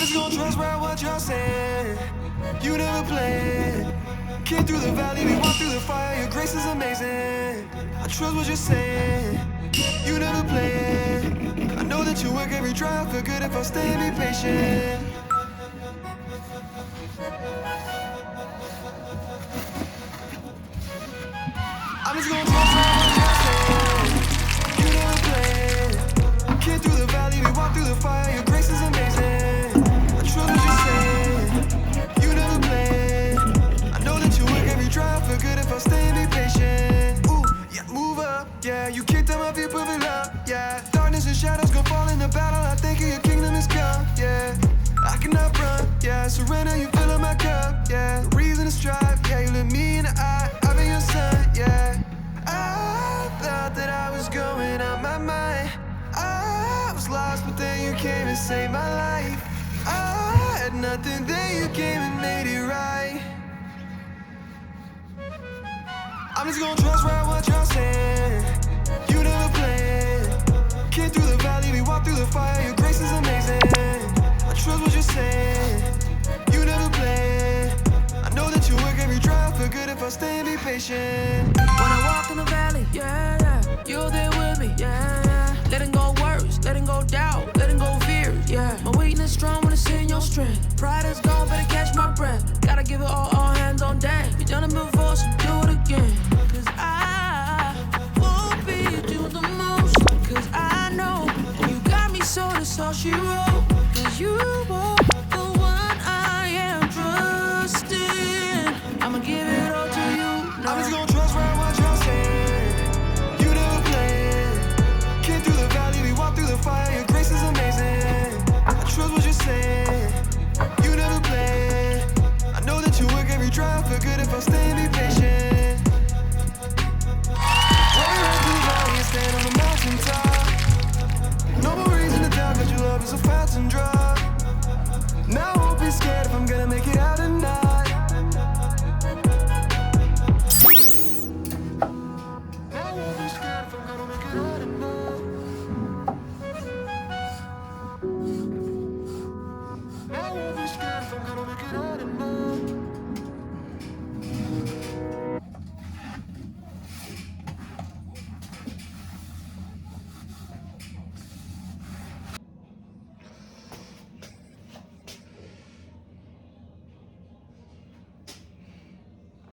just gonna trust right what you're saying. You never played. Came through the valley, we walked through the fire. Your grace is amazing. I trust what you're saying. You never played. I know that you work every trial. Feel good if I stay and be patient. I'm just gonna trust right what you're saying. You never played. Came through the valley, we walked through the fire. Your grace is amazing. I trust what you're saying. You never played. I know that you work every trial. Feel good if I stay and be patient. Ooh, yeah, move up. Yeah, you kicked out my feet, perfect love. Yeah, darkness and shadows gon' fall in the battle. I think your kingdom is come. Yeah, I cannot run. Yeah, surrender, you fill up my cup. Yeah, reason to strive. Yeah, you look me in the eye. I've been your son. Yeah, I thought that I was going out my mind. I was lost, but then you came and saved my life. I had nothing, then you came and made it right. I'm just gonna trust right what you're saying. You never played. Came through the valley, we walked through the fire. Your grace is amazing. I trust what you're saying. You never played. I know that you work every trial. Feel good if I stay and be patient. When I walk in the valley, yeah, yeah, you're there with me, yeah, yeah. Letting go worries, letting go doubt, letting go fears, yeah. My weakness strong when it's in your strength. Pride is gone, better catch my breath. Gotta give it all hands on deck. You done it before, so do it again. Cause I will beat you the most. Cause I know you got me, so that's all she wrote. Cause you are the one I am trusting. I'ma give it all to you now. I'm just gonna trust right what you're saying. You never played. Came through the valley, we walked through the fire. Your grace is amazing. I trust what you're saying. You never played. I know that you work every trial. Feel good if I stay and be patient. Way right through the valley and stand on the mountaintop. No more reason to doubt that your love is a fountain drop.